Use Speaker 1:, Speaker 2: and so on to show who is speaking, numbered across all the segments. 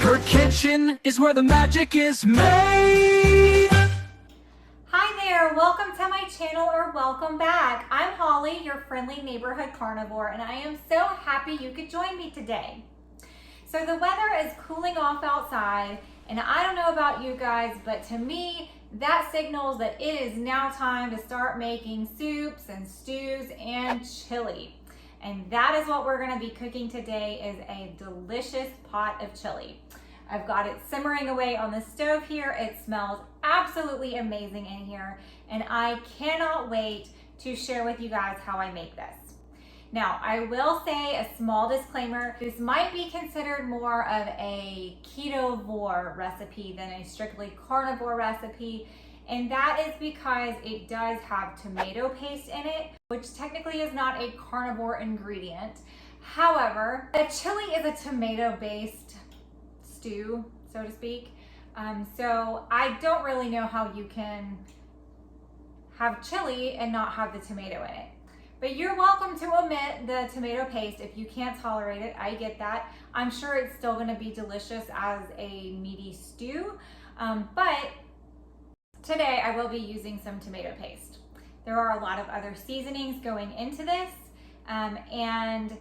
Speaker 1: Her kitchen is where the magic is made.
Speaker 2: Hi there, welcome to my channel or welcome back. I'm Holly, your friendly neighborhood carnivore, and I am so happy you could join me today. So the weather is cooling off outside, and I don't know about you guys, but to me, that signals that it is now time to start making soups and stews and chili. And that is what we're gonna be cooking today, is a delicious pot of chili. I've got it simmering away on the stove here. It smells absolutely amazing in here, and I cannot wait to share with you guys how I make this. Now, I will say a small disclaimer. This might be considered more of a ketovore recipe than a strictly carnivore recipe, and that is because it does have tomato paste in it, which technically is not a carnivore ingredient. However, a chili is a tomato-based stew, so to speak. So I don't really know how you can have chili and not have the tomato in it. But you're welcome to omit the tomato paste if you can't tolerate it. I get that. I'm sure it's still gonna be delicious as a meaty stew, but today I will be using some tomato paste. There are a lot of other seasonings going into this, and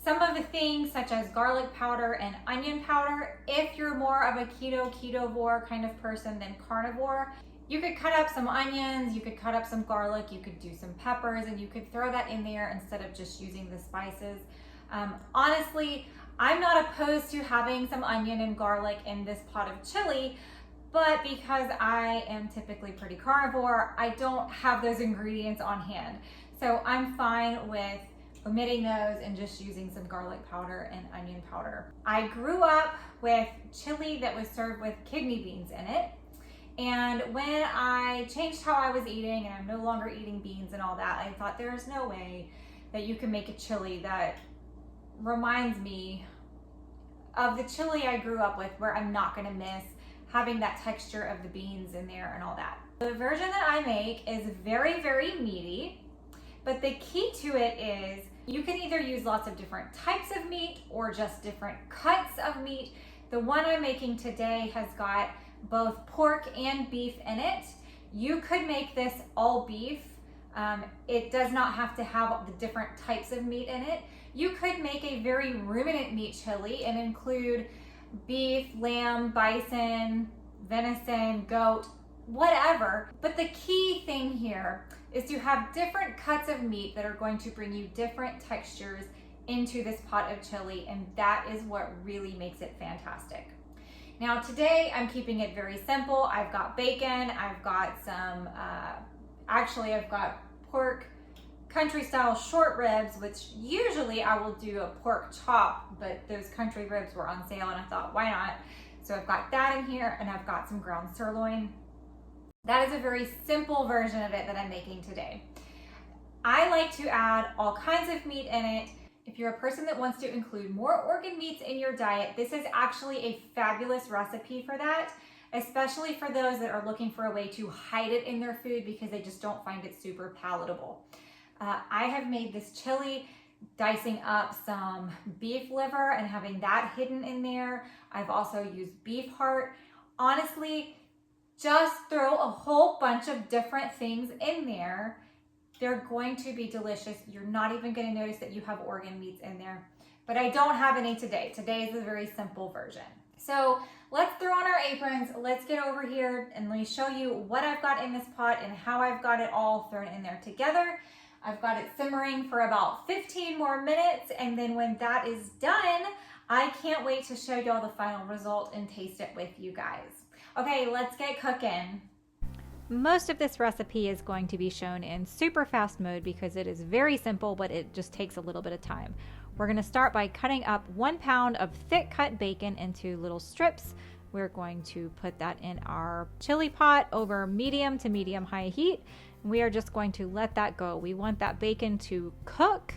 Speaker 2: some of the things such as garlic powder and onion powder, if you're more of a ketovore kind of person than carnivore, you could cut up some onions, you could cut up some garlic, you could do some peppers, and you could throw that in there instead of just using the spices. Honestly, I'm not opposed to having some onion and garlic in this pot of chili, but because I am typically pretty carnivore, I don't have those ingredients on hand. So I'm fine with omitting those and just using some garlic powder and onion powder. I grew up with chili that was served with kidney beans in it. And when I changed how I was eating and I'm no longer eating beans and all that, I thought there's no way that you can make a chili that reminds me of the chili I grew up with, where I'm not gonna miss having that texture of the beans in there and all that. The version that I make is very, very meaty, but the key to it is you can either use lots of different types of meat or just different cuts of meat. The one I'm making today has got both pork and beef in it. You could make this all beef. It does not have to have the different types of meat in it. You could make a very ruminant meat chili and include beef, lamb, bison, venison, goat, whatever. But the key thing here is to have different cuts of meat that are going to bring you different textures into this pot of chili, and that is what really makes it fantastic. Now today I'm keeping it very simple. I've got bacon, I've got some, I've got pork country style short ribs, which usually I will do a pork chop, but those country ribs were on sale and I thought, why not? So I've got that in here, and I've got some ground sirloin. That is a very simple version of it that I'm making today. I like to add all kinds of meat in it. If you're a person that wants to include more organ meats in your diet, this is actually a fabulous recipe for that, especially for those that are looking for a way to hide it in their food because they just don't find it super palatable. I have made this chili dicing up some beef liver and having that hidden in there. I've also used beef heart. Honestly, just throw a whole bunch of different things in there. They're going to be delicious. You're not even going to notice that you have organ meats in there. But I don't have any today. Today is a very simple version. So let's throw on our aprons. Let's get over here and let me show you what I've got in this pot and how I've got it all thrown in there together. I've got it simmering for about 15 more minutes, and then when that is done, I can't wait to show y'all the final result and taste it with you guys. Okay, let's get cooking. Most of this recipe is going to be shown in super fast mode because it is very simple, but it just takes a little bit of time. We're going to start by cutting up 1 pound of thick cut bacon into little strips. We're going to put that in our chili pot over medium to medium high heat. We are just going to let that go. We want that bacon to cook,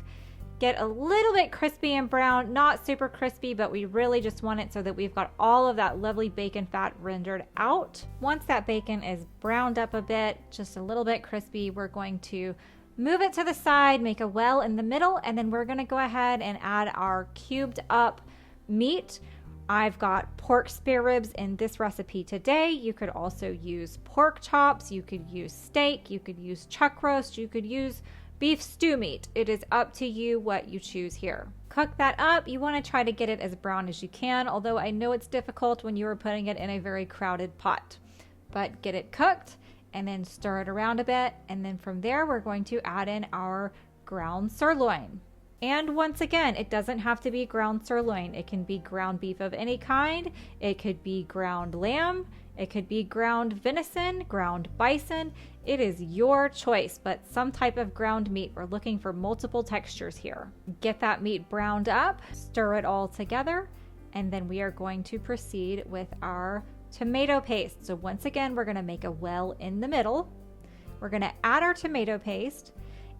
Speaker 2: get a little bit crispy and brown, not super crispy, but we really just want it so that we've got all of that lovely bacon fat rendered out. Once that bacon is browned up a bit, just a little bit crispy, we're going to move it to the side, make a well in the middle, and then we're gonna go ahead and add our cubed up meat. I've got pork spare ribs in this recipe today. You could also use pork chops, you could use steak, you could use chuck roast, you could use beef stew meat. It is up to you what you choose here. Cook that up. You want to try to get it as brown as you can, although I know it's difficult when you are putting it in a very crowded pot. But get it cooked and then stir it around a bit, and then from there we're going to add in our ground sirloin. And once again, it doesn't have to be ground sirloin. It can be ground beef of any kind. It could be ground lamb. It could be ground venison, ground bison. It is your choice, but some type of ground meat. We're looking for multiple textures here. Get that meat browned up, stir it all together, and then we are going to proceed with our tomato paste. So once again, we're going to make a well in the middle. We're going to add our tomato paste,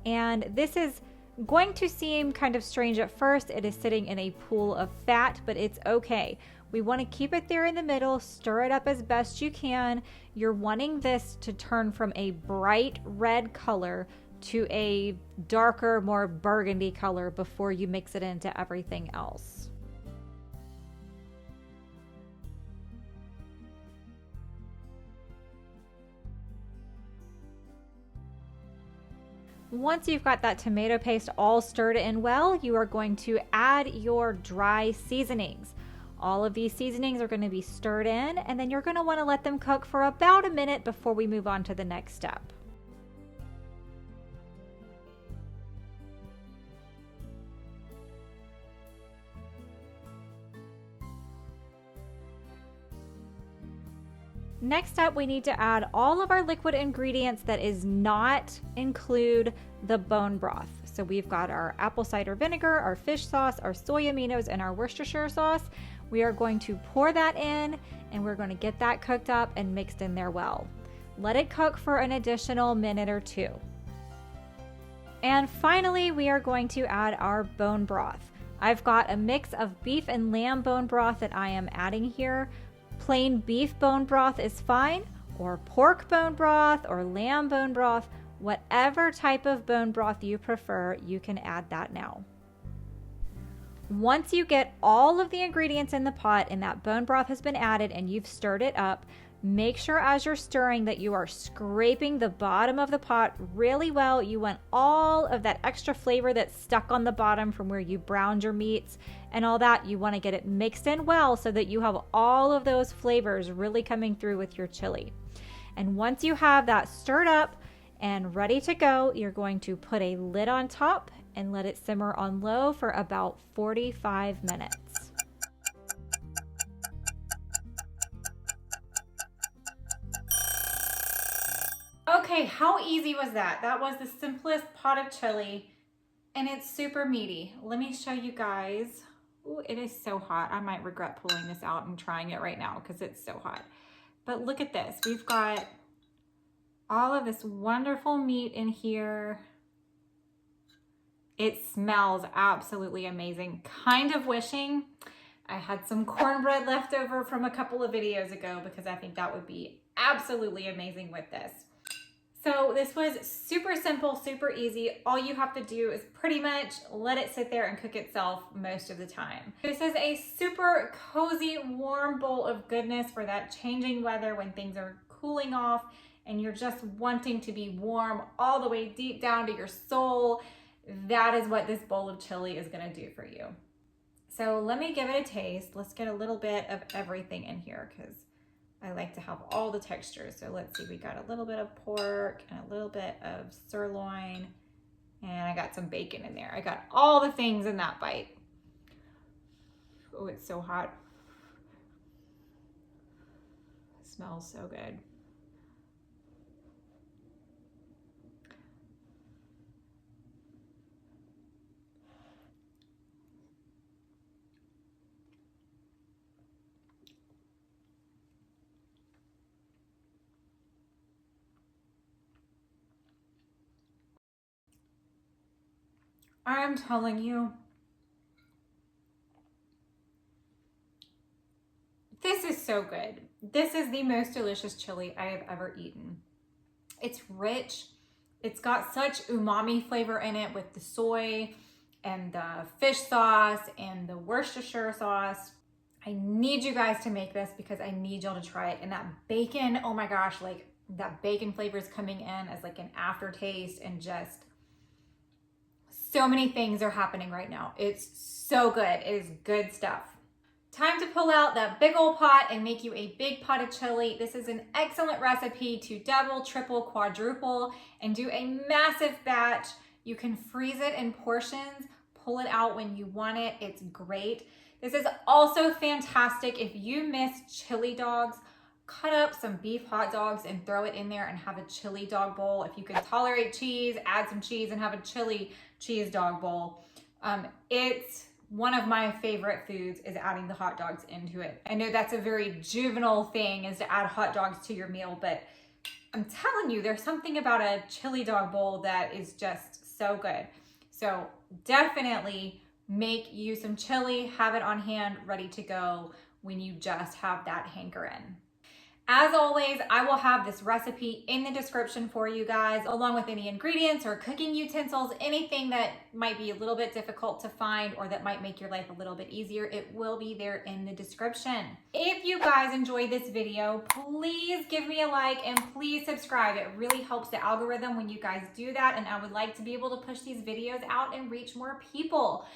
Speaker 2: and this is going to seem kind of strange at first. It is sitting in a pool of fat, but it's okay. We want to keep it there in the middle, stir it up as best you can. You're wanting this to turn from a bright red color to a darker, more burgundy color before you mix it into everything else. Once you've got that tomato paste all stirred in well, you are going to add your dry seasonings. All of these seasonings are going to be stirred in, and then you're going to want to let them cook for about a minute before we move on to the next step. Next up, we need to add all of our liquid ingredients that is not include the bone broth. So we've got our apple cider vinegar, our fish sauce, our soy aminos, and our Worcestershire sauce. We are going to pour that in, and we're going to get that cooked up and mixed in there well. Let it cook for an additional minute or two. And finally, we are going to add our bone broth. I've got a mix of beef and lamb bone broth that I am adding here. Plain beef bone broth is fine, or pork bone broth, or lamb bone broth. Whatever type of bone broth you prefer, you can add that now. Once you get all of the ingredients in the pot and that bone broth has been added and you've stirred it up, make sure as you're stirring that you are scraping the bottom of the pot really well. You want all of that extra flavor that's stuck on the bottom from where you browned your meats and all that. You want to get it mixed in well so that you have all of those flavors really coming through with your chili. And once you have that stirred up and ready to go, you're going to put a lid on top and let it simmer on low for about 45 minutes. Okay, how easy was that? That was the simplest pot of chili, and it's super meaty. Let me show you guys. Ooh, it is so hot. I might regret pulling this out and trying it right now because it's so hot. But look at this. We've got all of this wonderful meat in here. It smells absolutely amazing. Kind of wishing I had some cornbread left over from a couple of videos ago because I think that would be absolutely amazing with this. So this was super simple, super easy. All you have to do is pretty much let it sit there and cook itself most of the time. This is a super cozy, warm bowl of goodness for that changing weather when things are cooling off and you're just wanting to be warm all the way deep down to your soul. That is what this bowl of chili is gonna do for you. So let me give it a taste. Let's get a little bit of everything in here because I like to have all the textures. So let's see, we got a little bit of pork and a little bit of sirloin, and I got some bacon in there. I got all the things in that bite. Oh, it's so hot. It smells so good. I'm telling you, this is so good. This is the most delicious chili I have ever eaten. It's rich. It's got such umami flavor in it with the soy and the fish sauce and the Worcestershire sauce. I need you guys to make this because I need y'all to try it. And that bacon, oh my gosh, like that bacon flavor is coming in as like an aftertaste, and just so many things are happening right now. It's so good. It is good stuff. Time to pull out that big old pot and make you a big pot of chili. This is an excellent recipe to double, triple, quadruple, and do a massive batch. You can freeze it in portions, pull it out when you want it. It's great. This is also fantastic if you miss chili dogs. Cut up some beef hot dogs and throw it in there and have a chili dog bowl. If you can tolerate cheese, add some cheese and have a chili cheese dog bowl. It's one of my favorite foods is adding the hot dogs into it. I know that's a very juvenile thing, is to add hot dogs to your meal, but I'm telling you, there's something about a chili dog bowl that is just so good. So definitely make you some chili, have it on hand, ready to go when you just have that hankering. As always, I will have this recipe in the description for you guys, along with any ingredients or cooking utensils, anything that might be a little bit difficult to find or that might make your life a little bit easier. It will be there in the description. If you guys enjoyed this video, please give me a like and please subscribe. It really helps the algorithm when you guys do that, and I would like to be able to push these videos out and reach more people.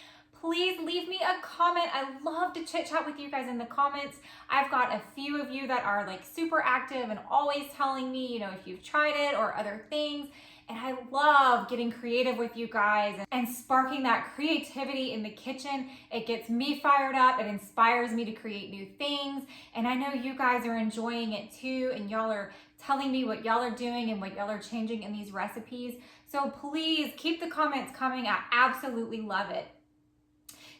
Speaker 2: Please leave me a comment. I love to chit chat with you guys in the comments. I've got a few of you that are like super active and always telling me, you know, if you've tried it or other things. And I love getting creative with you guys and sparking that creativity in the kitchen. It gets me fired up. It inspires me to create new things. And I know you guys are enjoying it too. And y'all are telling me what y'all are doing and what y'all are changing in these recipes. So please keep the comments coming. I absolutely love it.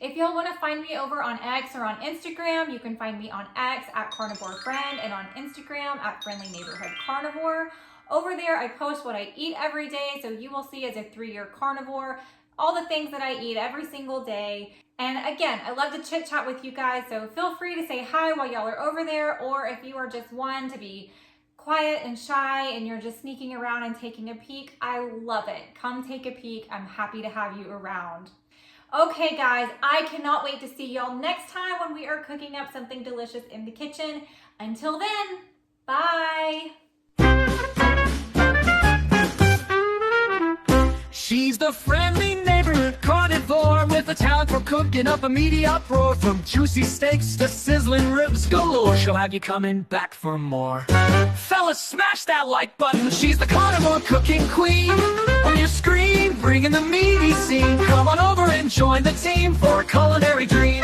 Speaker 2: If y'all want to find me over on X or on Instagram, you can find me on X at Carnivore Friend and on Instagram at Friendly Neighborhood Carnivore. Over there, I post what I eat every day, so you will see as a 3-year carnivore all the things that I eat every single day. And again, I love to chit chat with you guys, so feel free to say hi while y'all are over there, or if you are just one to be quiet and shy and you're just sneaking around and taking a peek, I love it. Come take a peek. I'm happy to have you around. Okay guys, I cannot wait to see y'all next time when we are cooking up something delicious in the kitchen. Until then, bye.
Speaker 1: She's the friendly neighborhood carnivore with a talent for cooking up a meaty uproar. From juicy steaks to sizzling ribs galore, she'll have you coming back for more. Fellas, smash that like button. She's the carnivore cooking queen. On your screen, bringing the meaty scene. Come on over and join the team for a culinary dream.